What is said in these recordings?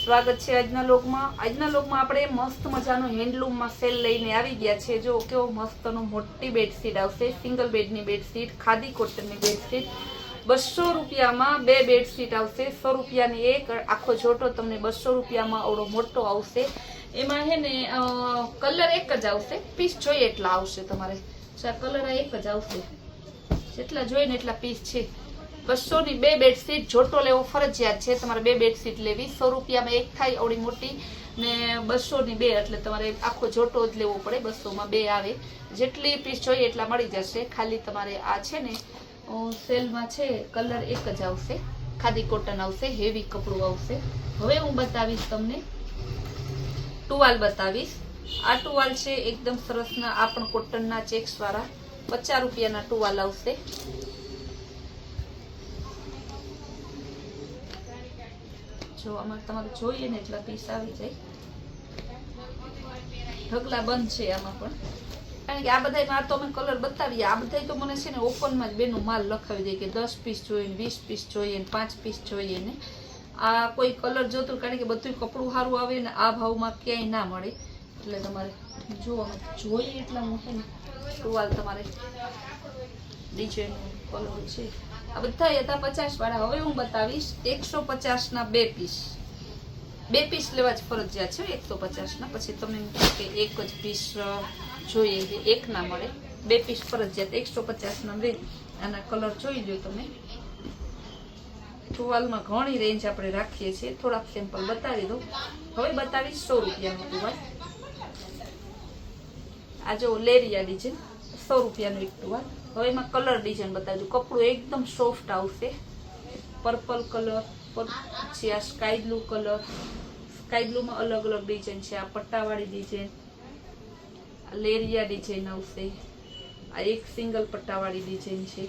સ્વાગત છે આજના લોગમાં આપણે મસ્ત મજાનો હેન્ડલૂમમાં સેલ લઈને આવી ગયા છે। જો કેવો મસ્તનો મોટી બેડશીટ આવશે, સિંગલ બેડની બેડશીટ, ખાદી કોટનની બેડશીટ। 200 રૂપિયામાં બે બેડશીટ આવશે। 100 રૂપિયાની એક, આખો જોટો તમને 200 રૂપિયામાં આવડો મોટો આવશે। એમાં હે ને કલર એક જ આવશે, પીસ જોઈએ એટલા આવશે તમારે। કલર એક જ આવશે, જેટલા જોઈએ ને એટલા પીસ છે। 200 ની બે બેડશીટ, જોટો લેવો ફરજિયાત છે તમારે। બે બેડશીટ લેવી, 100 રૂપિયામાં એક થાય આવડી મોટી ને 200 ની બે, એટલે તમારે આખો જોટો જ લેવો પડે। 200 માં બે આવે, જેટલી પીસ જોઈએ એટલા મળી જશે। ખાલી તમારે આ છે ને સેલમાં છે, કલર એક જ આવશે, ખાદી કોટન આવશે, હેવી કપડું આવશે। હવે હું બતાવીશ તમને ટુવાલ બતાવીશ। આ ટુવાલ છે એકદમ સરસના, આ પણ કોટનના ચેક્સ વાળા 50 રૂપિયાના ટુવાલ આવશે। જો આમાં તમારે જોઈએ ને એટલા પીસ આવી જાય। ઢગલા બંધ છે આમાં પણ, કારણ કે આ બધામાં તો અમે કલર બતાવીએ। આ બધા તો મને છે ને ઓપનમાં જ બેનો માલ લખાવી દે કે 10 પીસ જોઈએ ને 20 પીસ જોઈએ ને 5 પીસ જોઈએ ને। આ કોઈ કલર જોતું, કારણ કે બધું કપડું સારું આવે ને આ ભાવમાં ક્યાંય ના મળે, એટલે તમારે જોવામાં જોઈએ એટલા મૂકે ને ટુવાલ તમારે ડિઝાઇન કલર છે। આ બધા હતા 50 વાળા। હવે હું બતાવીશ 150 ના બે પીસ। બે પીસ લેવા જ ફરજિયાત છે 150 ના, પછી તમે કે એક જ પીસ જોઈએ એક ના મળે। બે પીસ ફરજિયાત 150 ના બે। આના કલર જોઈ લો તમે। ટુવાલમાં ઘણી રેન્જ આપણે રાખીએ છીએ, થોડાક સેમ્પલ બતાવી દો। હવે બતાવીશ 100 રૂપિયાનો ટુવાલ। આ જો લેરિયા ડિઝાઇન 100 રૂપિયાનો એક ટુવાલ। હવે એમાં કલર ડિઝાઇન બતાવી દઉં। કપડું એકદમ સોફ્ટ આવશે, પર્પલ કલર, પછી આ સ્કાય બ્લુ કલર, સ્કાય બ્લુમાં અલગ અલગ ડિઝાઇન છે। આ પટ્ટાવાળી ડિઝાઇન, લેરિયા ડિઝાઇન આવશે। આ એક સિંગલ પટ્ટાવાળી ડિઝાઇન છે,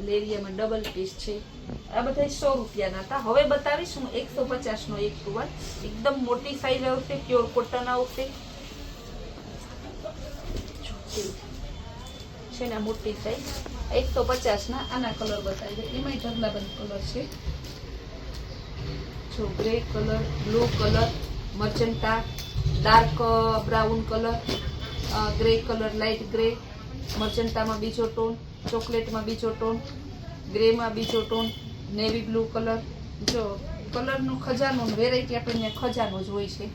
લેરિયામાં ડબલ પીસ છે। આ બધા 100 રૂપિયાના હતા। હવે બતાવીશ હું 150 નો એક ટુવાલ। એકદમ મોટી સાઈઝ આવશે, પ્યોર કોટન આવશે છે ને, મોટી સાઈઝ 150 ના। આના કલર બતાવી દે, એમાંય ઢગલાબંધ કલર છે। જો grey colour, blue colour, magenta, dark brown colour, grey colour, light grey, મર્જન્ટામાં બીજો ટોન, ચોકલેટમાં બીજો ટોન, ગ્રેમાં બીજો ટોન, નેવી બ્લુ કલર। જો કલરનો ખજાનો, વેરાયટી આપણને ખજાનો જ હોય છે।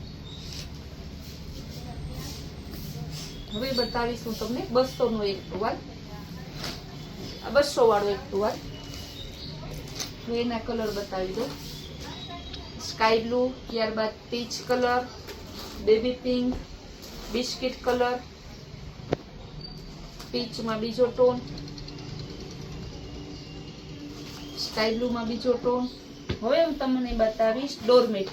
હવે બતાવીશું તમને 200 નો એક ટુવાલ। આ 200 વાળો એક ટુવાલ। એના કલર બતાવી દો। સ્કાય બ્લુ, ત્યારબાદ peach colour, baby pink, biscuit colour, પીચમાં બીજો ટોન, સ્કાય બ્લુમાં બીજો ટોન। હવે હું તમને બતાવીશ ડોરમેટ,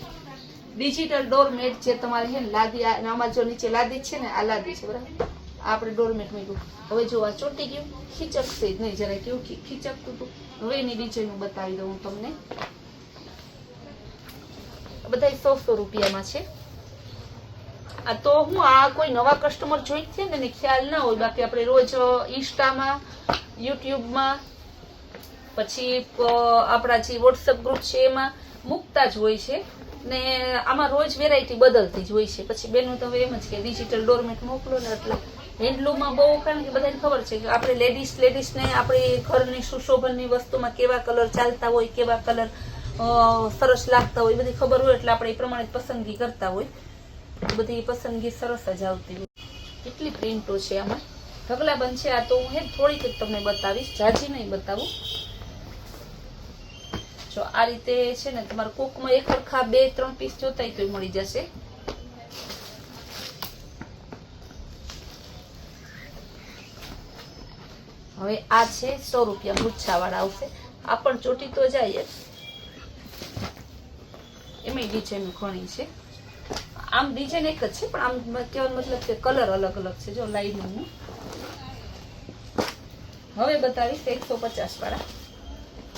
ડિજિટલ ડોરમેટ, જે તમારે છે ને લાદી, આમાં જો નીચે લાદી છે ને, આ લાદી છે બરાબર, આપણે ડોરમેટ મૂક્યું। હવે જો આ ચોટી ગયું, ખીચકશે જ નહીં, જરા કેવું ખીચકતું હતું। હવે એની ડિઝાઇન હું બતાવી દઉં તમને। બધા 100 રૂપિયામાં છે। આ તો હું આ કોઈ નવા કસ્ટમર જોઈ છે ને ખ્યાલ ના હોય, બાકી આપણે રોજ ઇન્સ્ટામાં, યુટ્યુબમાં, પછી આપણા જે વોટ્સઅપ ગ્રુપ છે એમાં મૂકતા જ હોય છે ને। આમાં રોજ વેરાયટી બદલતી જ હોય છે। પછી બેનું તો એમ જ કે ડિજિટલ ડોરમેટ મોકલો ને, એટલે હેન્ડલૂમમાં બહુ, કારણ કે બધાને ખબર છે કે આપણે લેડીઝને આપણી ઘરની સુશોભનની વસ્તુમાં કેવા કલર ચાલતા હોય, કેવા કલર સરસ લાગતા હોય, બધી ખબર હોય, એટલે આપણે એ પ્રમાણે પસંદગી કરતા હોય। બધી પસંદગી સરસ જ આવતી હોય। કેટલી પ્રિન્ટો છે આમાં, ઢગલાબંધ છે। આ તો હું થોડીક જ તમને બતાવીશ, ઝાઝી નહીં બતાવું। જો આ રીતે છે ને, તમારે કોકમાં એક સરખા 2-3 પીસ જોતા તો મળી જશે। હવે આ છે 100 રૂપિયા, ગુચ્છા વાળા આવશે। આ પણ ચોટી તો જાય જ, એમાં ડિઝાઇન ઘણી છે। આમ ડિઝાઇન એક જ છે, પણ આમ કહેવાનો મતલબ કે કલર અલગ અલગ છે। જો લાઈનનું હવે બતાવીશ 150 વાળા।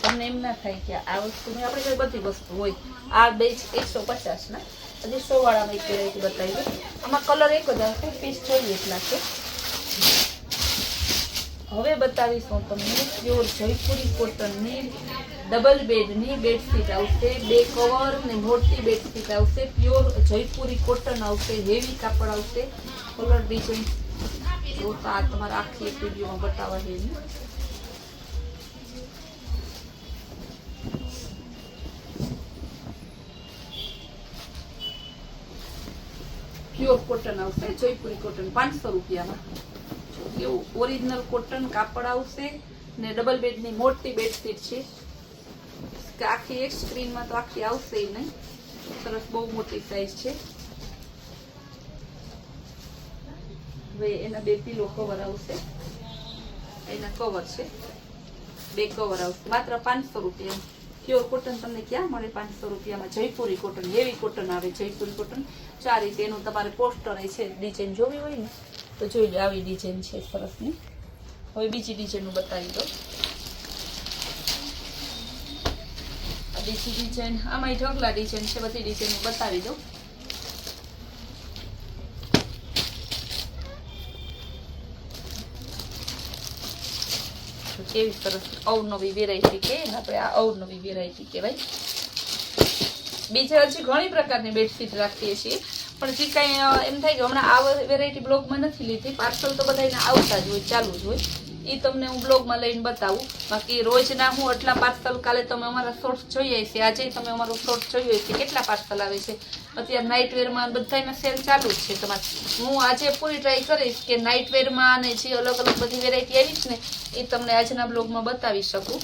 તમને એમ ના થાય કે આ વસ્તુ ની આપણે બધી વસ્તુ હોય। આ બે 150 ના। હજી 100 વાળામાં એક વેરાયટી બતાવી દઉં। આમાં કલર એક જ આવશે, પીસ જોઈએ એટલા છે। હવે બતાવીશ હું તમને પ્યોર જયપુરી કોટનની ડબલ બેડની બેડશીટ આવશે, 2 કવર ને મોટી બેડશીટ આવશે, પ્યોર જયપુરી કોટન આવશે, હેવી કાપડ આવશે, કલર ડિઝાઇન જો તો આ તમારે આખી એક વિડીયોમાં બતાવવા છે. પ્યોર કોટન આવશે, જયપુરી કોટન 500 રૂપિયામાં. એવું ઓરિજિનલ કોટન કાપડ આવશે ને ડબલ બેડની મોટી બેડશીટ છે કે આખી એક સ્ક્રીનમાં તો આખી આવશે નહીં, સરસ બહુ મોટી સાઈઝ છે. હવે એના 2 પિલો કવર આવશે, એના કવર છે, 2 કવર આવશે માત્ર 500 રૂપિયા. પ્યોર કોટન તમને ક્યાં મળે 500 રૂપિયામાં? જયપુરી કોટન, હેવી કોટન આવે જયપુરી કોટન. 4 રીતે એનું તમારે પોસ્ટર છે, ડિઝાઇન જોવી હોય ને તો જોઈ લો, આવી ડિઝાઇન છે સરસની. હવે બીજી ડિઝાઇન બતાવી દો. આ બીજી ડિઝાઇન, આમાં ઢગલા ડિઝાઇન છે, બધી ડિઝાઇન બતાવી દો. કેવી સરસ અવનવી વેરાયટી કે આપણે આ અવનવી વેરાયટી કહેવાય. બીજા હજી ઘણી પ્રકારની બેડશીટ રાખીએ છીએ, પણ જે કાંઈ એમ થાય કે હમણાં આ વેરાયટી બ્લોગમાં નથી લીધી, પાર્સલ તો બધાને આવતા જ હોય, ચાલુ જ હોય, એ તમને હું બ્લોગમાં લઈને બતાવું. બાકી રોજના હું એટલા પાર્સલ, કાલે તમે અમારા શોર્ટ્સ જોઈએ છે, આજે તમે અમારું શોર્ટ્સ જોયું છે, કેટલા પાર્સલ આવે છે. અત્યારે નાઇટ વેરમાં બધામાં સેલ ચાલુ જ છે તમારે. હું આજે પૂરી ટ્રાય કરીશ કે નાઇટ વેરમાં અને જે અલગ અલગ બધી વેરાયટી આવી છે ને એ તમને આજના બ્લોગમાં બતાવી શકું.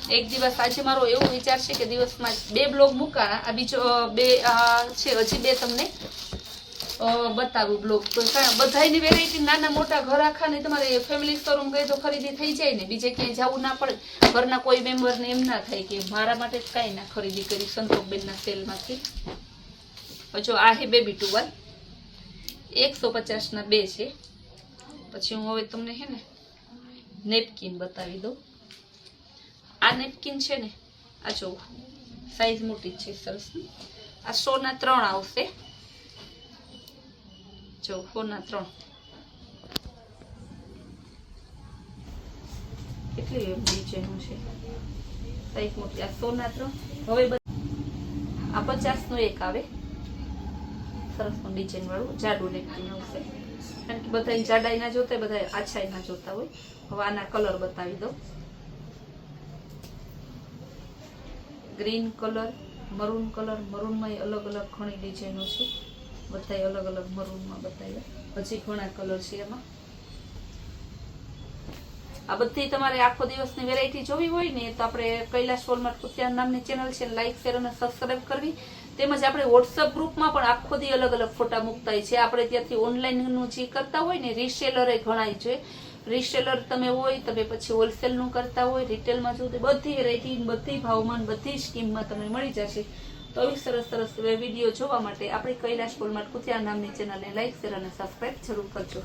એક દિવસ આજે મારો એવું વિચાર છે કે દિવસમાં 2 બ્લોગ મૂકાણા, આ બીજો 2 છે, હજી 2 તમને બતાવું બ્લોગ. તો બધાની વેરાયટી નાના મોટા ઘર આખાને તમારે ફેમિલી શોરૂમ ગઈ તો ખરીદી થઈ જાય ને, બીજે ક્યાંય જવું ના પડે. ઘરના કોઈ મેમ્બરને એમ ના થાય કે મારા માટે કાંઈ ના ખરીદી કરી સંતોષબેનના સેલમાંથી. જો આ હે બેબી ટુવાલ, 150 ના 2 છે. પછી હું હવે તમને હે ને નેપકિન બતાવી દઉં. આ નેપકિન છે ને, આ જો સાઈઝ મોટી છે સરસ. આ 100 ના 3 આવશે, જો 100 ના 3 કેટલી ડિઝાઇનો છે, સાઈઝ મોટી. આ 100 ના 3. હવે આ 50 નો એક આવે સરસ ડિઝાઇન વાળું જાડું નેપકિન આવશે, કારણ કે બધા જાડાઈ ના જોતા, બધા આછાઈ ના જોતા હોય. હવે આના કલર બતાવી દો. ગ્રીન કલર, મરૂન કલર, મરૂનમાં અલગ અલગ ઘણી ડિઝાઇનો છે, બધા અલગ અલગ મરૂનમાં બતાવ્યા. હજી ઘણા કલર છે એમાં. આ બધી તમારે આખો દિવસની વેરાયટી જોવી હોય ને તો આપણે કૈલાશ વોલમાર્ટ કુતિયા નામની ચેનલ છે, લાઈક શેર અને સબસ્ક્રાઇબ કરવી. તેમજ આપણે વોટ્સઅપ ગ્રુપમાં પણ આખો દી અલગ અલગ ફોટા મૂકતા હોય છે. આપણે ત્યાંથી ઓનલાઈનનું જે કરતા હોય ને, રીસેલર એ ઘણા છે. રીસેલર તમે હોય, તમે પછી હોલસેલનું કરતા હોય, રિટેલમાં જો બધી વેરાયટી, બધી ભાવમાં, બધી સ્કીમમાં તમને મળી જશે. તો આવી સરસ સરસ વિડીયો જોવા માટે આપણી કૈલાશ વોલમાર્ટ કુતિયા નામની ચેનલને લાઈક શેર અને સબસ્ક્રાઇબ જરૂર કરજો.